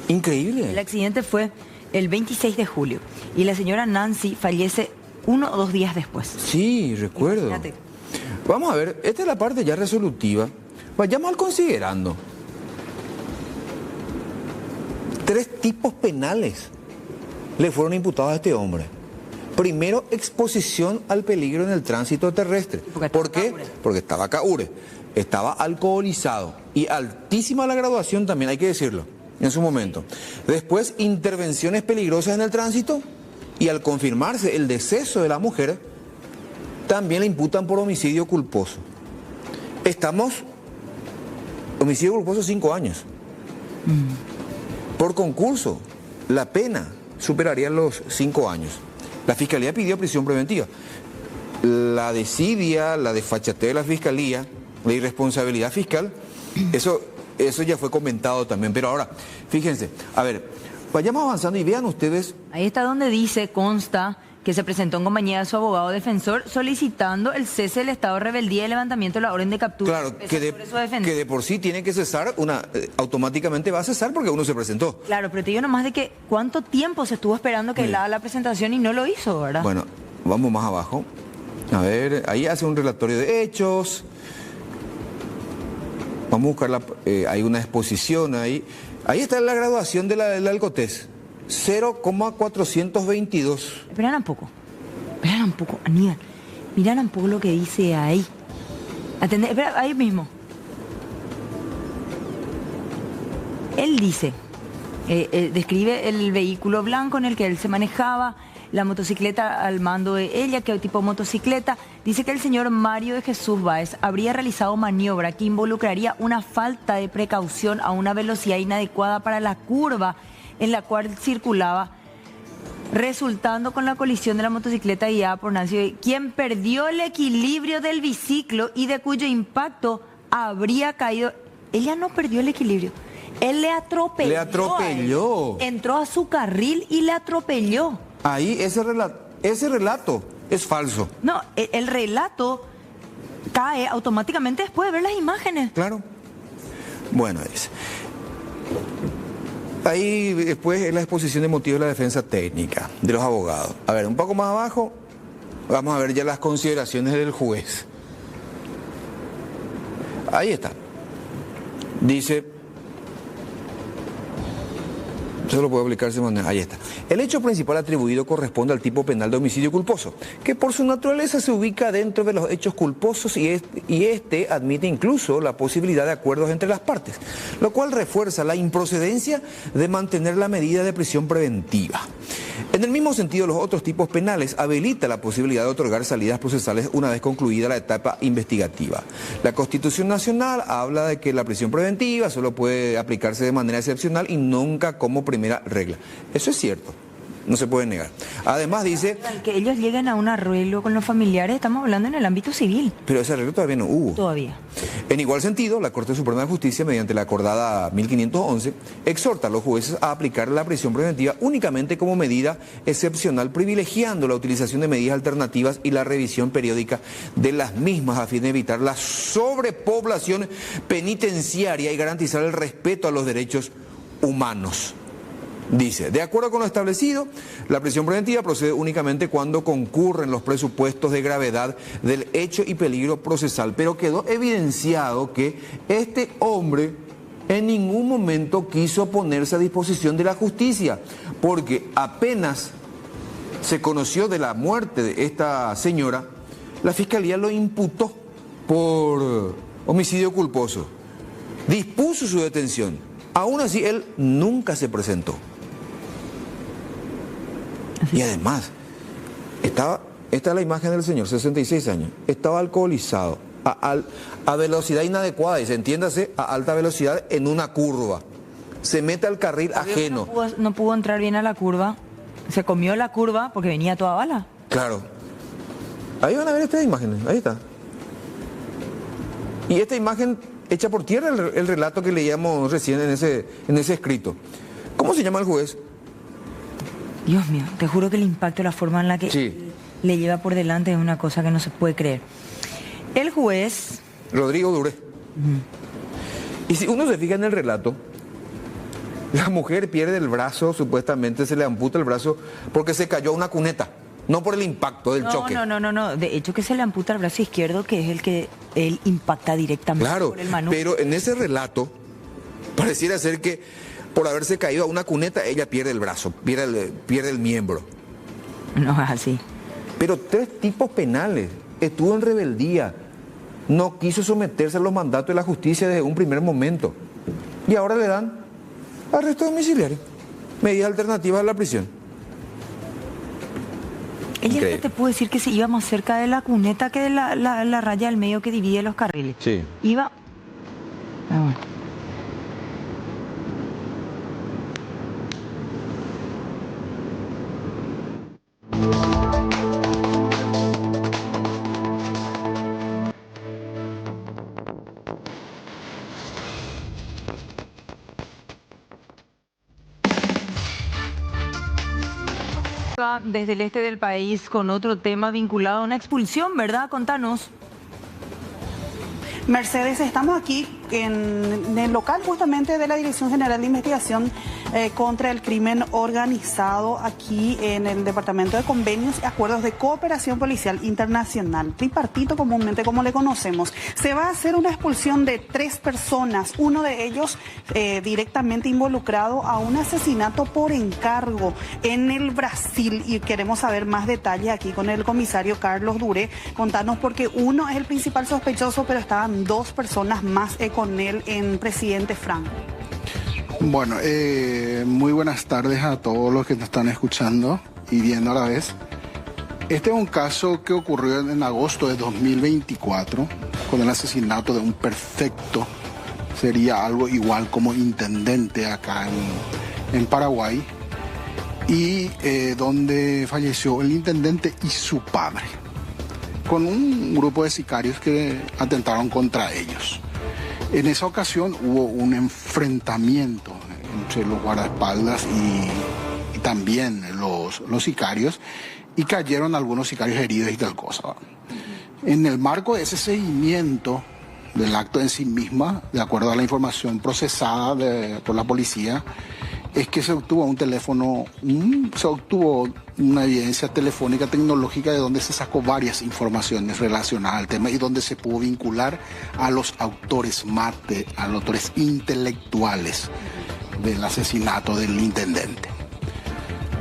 Increíble. El accidente fue el 26 de julio y la señora Nancy fallece 1 o 2 días después. Sí, recuerdo. Imagínate. Vamos a ver, esta es la parte ya resolutiva. Vayamos al considerando. 3 tipos penales le fueron imputados a este hombre. Primero, exposición al peligro en el tránsito terrestre. ¿Por qué? Porque estaba caure, estaba alcoholizado y altísima la graduación también, hay que decirlo, en su momento. Después, intervenciones peligrosas en el tránsito y al confirmarse el deceso de la mujer, también le imputan por homicidio culposo. Homicidio culposo 5 años. Por concurso, la pena superaría los 5 años. La Fiscalía pidió prisión preventiva. La desidia, la desfachatez de la Fiscalía, la irresponsabilidad fiscal, eso ya fue comentado también. Pero ahora, fíjense, a ver, vayamos avanzando y vean ustedes. Ahí está donde consta que se presentó en compañía de su abogado defensor solicitando el cese del estado de rebeldía y levantamiento de la orden de captura. Claro, que de por sí tiene que cesar, automáticamente va a cesar porque uno se presentó. Claro, pero te digo nomás de que cuánto tiempo se estuvo esperando que él haga la presentación y no lo hizo, ¿verdad? Bueno, vamos más abajo. A ver, ahí hace un relatorio de hechos. Vamos a buscar hay una exposición ahí. Ahí está la graduación del Alcotés. 0,422. Esperan un poco, Aníbal. Miran un poco lo que dice ahí. Espera, ahí mismo. Él dice, describe el vehículo blanco en el que él se manejaba, la motocicleta al mando de ella, que tipo motocicleta. Dice que el señor Mario de Jesús Báez habría realizado maniobra que involucraría una falta de precaución a una velocidad inadecuada para la curva en la cual circulaba, resultando con la colisión de la motocicleta guiada por Nancy, quien perdió el equilibrio del biciclo y de cuyo impacto habría caído. Ella no perdió el equilibrio, él le atropelló. Le atropelló. Entró a su carril y le atropelló. Ahí ese relato es falso. No, el relato cae automáticamente después de ver las imágenes. Claro. Bueno, ahí después es la exposición de motivos de la defensa técnica de los abogados. A ver, un poco más abajo vamos a ver ya las consideraciones del juez. Ahí está. Dice, solo puede aplicarse de manera. Ahí está. El hecho principal atribuido corresponde al tipo penal de homicidio culposo, que por su naturaleza se ubica dentro de los hechos culposos y este admite incluso la posibilidad de acuerdos entre las partes, lo cual refuerza la improcedencia de mantener la medida de prisión preventiva. En el mismo sentido, los otros tipos penales habilita la posibilidad de otorgar salidas procesales una vez concluida la etapa investigativa. La Constitución Nacional habla de que la prisión preventiva solo puede aplicarse de manera excepcional y nunca como primera regla. Eso es cierto, no se puede negar. Además dice... Que ellos lleguen a un arreglo con los familiares, estamos hablando en el ámbito civil. Pero ese arreglo todavía no hubo. Todavía. En igual sentido, la Corte Suprema de Justicia, mediante la acordada 1511, exhorta a los jueces a aplicar la prisión preventiva únicamente como medida excepcional, privilegiando la utilización de medidas alternativas y la revisión periódica de las mismas a fin de evitar la sobrepoblación penitenciaria y garantizar el respeto a los derechos humanos. Dice, de acuerdo con lo establecido, la prisión preventiva procede únicamente cuando concurren los presupuestos de gravedad del hecho y peligro procesal, pero quedó evidenciado que este hombre en ningún momento quiso ponerse a disposición de la justicia, porque apenas se conoció de la muerte de esta señora, la Fiscalía lo imputó por homicidio culposo, dispuso su detención, aún así él nunca se presentó. Y además, esta es la imagen del señor, 66 años, estaba alcoholizado, a velocidad inadecuada, y se entiéndase, a alta velocidad en una curva. Se mete al carril ajeno. No pudo entrar bien a la curva, se comió la curva porque venía toda bala. Claro. Ahí van a ver estas imágenes, ahí está. Y esta imagen echa por tierra el relato que leíamos recién en ese escrito. ¿Cómo se llama el juez? Dios mío, te juro que el impacto, la forma en la que le lleva por delante es una cosa que no se puede creer. El juez... Rodrigo Duré. Y si uno se fija en el relato, la mujer pierde el brazo, supuestamente se le amputa el brazo porque se cayó a una cuneta, no por el impacto del choque. No. De hecho que se le amputa el brazo izquierdo, que es el que él impacta directamente claro, por el manubrio. Pero en ese relato pareciera ser que por haberse caído a una cuneta ella pierde el brazo, pierde el miembro. No es así. Pero 3 tipos penales, estuvo en rebeldía, no quiso someterse a los mandatos de la justicia desde un primer momento. Y ahora le dan arresto domiciliario, medidas alternativas a la prisión. Ella te puedo decir que se iba más cerca de la cuneta que de la raya del medio que divide los carriles. Sí. Iba... bueno. Desde el este del país con otro tema vinculado a una expulsión, ¿verdad? Contanos. Mercedes, estamos aquí en el local justamente de la Dirección General de Investigación contra el Crimen Organizado, aquí en el Departamento de Convenios y Acuerdos de Cooperación Policial Internacional, tripartito comúnmente como le conocemos. Se va a hacer una expulsión de 3 personas, uno de ellos directamente involucrado a un asesinato por encargo en el Brasil, y queremos saber más detalles aquí con el comisario Carlos Duré. Contanos, porque uno es el principal sospechoso, pero estaban 2 personas más con él en Presidente Franco. Bueno, muy buenas tardes a todos los que nos están escuchando y viendo a la vez. Este es un caso que ocurrió en agosto de 2024, con el asesinato de un perfecto, sería algo igual como intendente acá en Paraguay, y donde falleció el intendente y su padre, con un grupo de sicarios que atentaron contra ellos. En esa ocasión hubo un enfrentamiento entre los guardaespaldas y también los sicarios, y cayeron algunos sicarios heridos y tal cosa. En el marco de ese seguimiento del acto en sí misma, de acuerdo a la información procesada por la policía, es que se obtuvo un teléfono, se obtuvo una evidencia telefónica tecnológica de donde se sacó varias informaciones relacionadas al tema y donde se pudo vincular a los autores a los autores intelectuales del asesinato del intendente.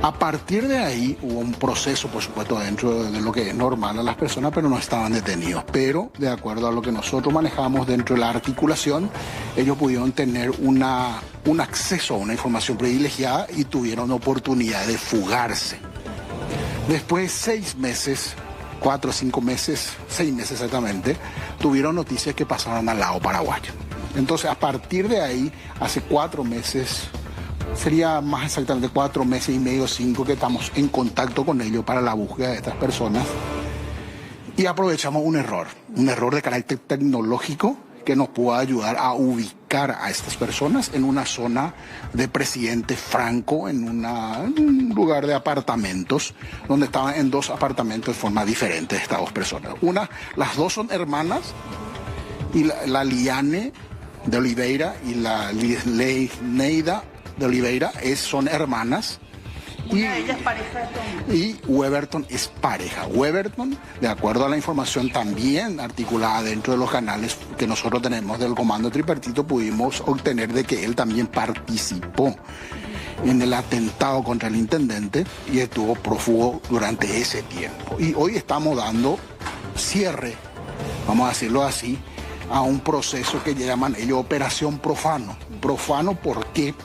A partir de ahí hubo un proceso, por supuesto, dentro de lo que es normal a las personas, pero no estaban detenidos. Pero, de acuerdo a lo que nosotros manejamos dentro de la articulación, ellos pudieron tener un acceso a una información privilegiada y tuvieron oportunidad de fugarse. Después de 6 meses, 4 o 5 meses, 6 meses exactamente, tuvieron noticias que pasaron al lado paraguayo. Entonces, a partir de ahí, hace 4 meses... sería más exactamente 4 meses y medio, 5, que estamos en contacto con ellos para la búsqueda de estas personas. Y aprovechamos un error de carácter tecnológico que nos pudo ayudar a ubicar a estas personas en una zona de Presidente Franco, en un lugar de apartamentos, donde estaban en 2 apartamentos de forma diferente estas 2 personas. Las 2 son hermanas, y la Liane de Oliveira y la Neida de Oliveira son hermanas. Una de ellas es pareja. Y Weberton es pareja. Weberton, de acuerdo a la información también articulada dentro de los canales que nosotros tenemos del Comando Tripartito, pudimos obtener de que él también participó en el atentado contra el intendente y estuvo prófugo durante ese tiempo. Y hoy estamos dando cierre, vamos a decirlo así, a un proceso que llaman ellos Operación Profano. Profano, ¿por qué?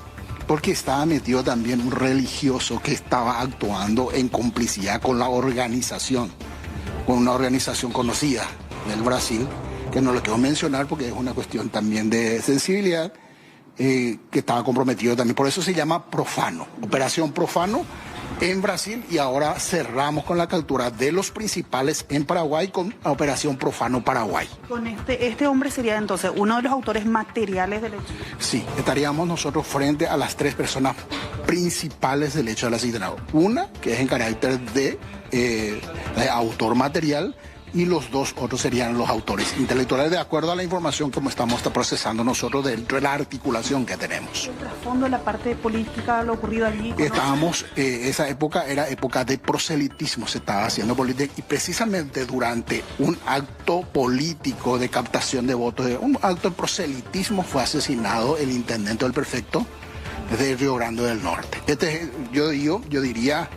Porque estaba metido también un religioso que estaba actuando en complicidad con la organización, con una organización conocida del Brasil, que no lo quiero mencionar porque es una cuestión también de sensibilidad, que estaba comprometido también. Por eso se llama Profano, Operación Profano en Brasil, y ahora cerramos con la captura de los principales en Paraguay con la Operación Profano Paraguay. Con este hombre sería entonces uno de los autores materiales del hecho. Sí, estaríamos nosotros frente a las 3 personas principales del hecho del asesinato. Una, que es en carácter de autor material, y los dos otros serían los autores intelectuales, de acuerdo a la información como estamos procesando nosotros dentro de la articulación que tenemos. ¿El trasfondo de la parte política, lo ocurrido allí? Estábamos, esa época era época de proselitismo, se estaba haciendo política, y precisamente durante un acto político de captación de votos, un acto de proselitismo, fue asesinado el intendente del prefecto de Río Grande del Norte. Yo diría,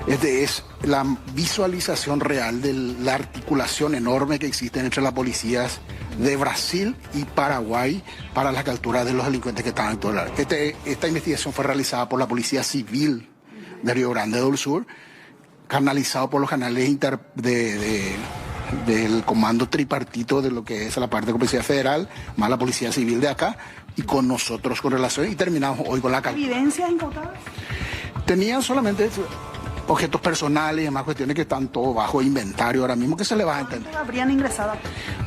es la visualización real de la articulación enorme que existe entre las policías de Brasil y Paraguay para la captura de los delincuentes que estaban actuando. Esta investigación fue realizada por la Policía Civil de Río Grande del Sur, canalizado por los canales del comando tripartito de lo que es la parte de la Policía Federal, más la Policía Civil de acá, y con nosotros con relación, y terminamos hoy con la captura. ¿Evidencias incautadas? Tenían solamente objetos personales y demás cuestiones que están todo bajo inventario ahora mismo, que se le va a entender. ¿Habrían ingresado?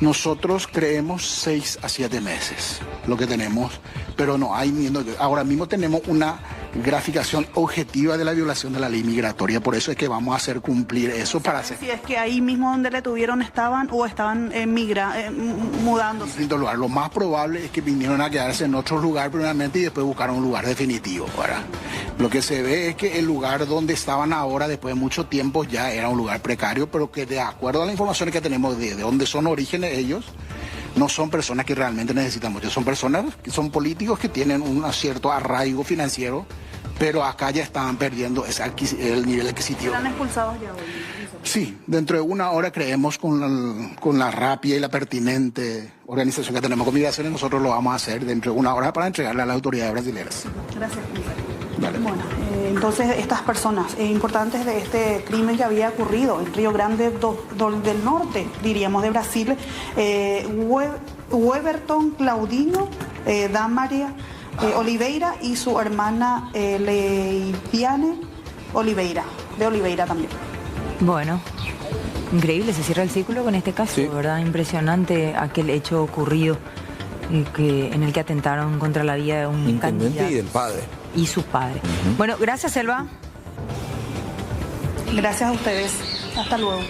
Nosotros creemos 6 a 7 meses lo que tenemos, pero no hay, ahora mismo tenemos una graficación objetiva de la violación de la ley migratoria, por eso es que vamos a hacer cumplir eso para hacer. Si es que ahí mismo donde le tuvieron estaban o estaban mudándose. En distinto lugar. Lo más probable es que vinieron a quedarse en otro lugar primeramente y después buscaron un lugar definitivo. Lo que se ve es que el lugar donde estaban ahora, después de mucho tiempo, ya era un lugar precario, pero que de acuerdo a la información que tenemos de dónde son orígenes ellos, no son personas que realmente necesitan mucho, son personas que son políticos que tienen un cierto arraigo financiero, pero acá ya estaban perdiendo el nivel adquisitivo. ¿Están expulsados ya hoy? Sí, dentro de una hora creemos con la rápida y la pertinente organización que tenemos con Migraciones, nosotros lo vamos a hacer dentro de una hora para entregarle a las autoridades brasileñas. Gracias, comisario. Vale. Bueno, entonces estas personas importantes de este crimen que había ocurrido en Río Grande del Norte, diríamos de Brasil, Weberton Claudinho Damaria Oliveira y su hermana Leiviane Oliveira, de Oliveira también. Bueno, increíble, se cierra el círculo con este caso, sí. ¿Verdad? Impresionante aquel hecho ocurrido en el que atentaron contra la vida de un intendente candidato y del padre. Y su padre. Bueno, gracias, Selva. Gracias a ustedes. Hasta luego.